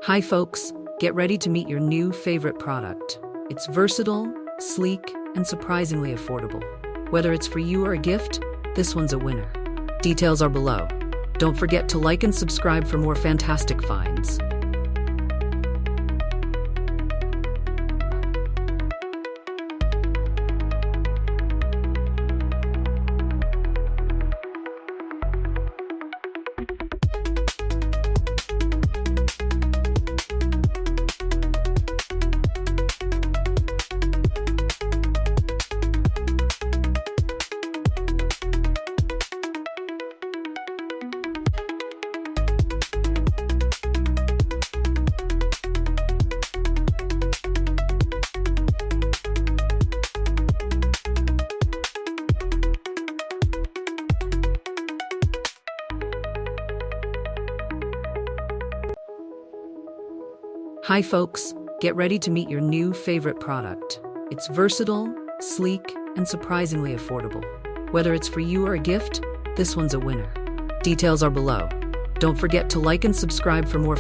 Hi folks, get ready to meet your new favorite product. It's versatile, sleek, and surprisingly affordable. Whether it's for you or a gift, this one's a winner. Details are below. Don't forget to like and subscribe for more fantastic finds. Hi folks, get ready to meet your new favorite product. It's versatile, sleek, and surprisingly affordable. Whether it's for you or a gift, this one's a winner. Details are below. Don't forget to like and subscribe for more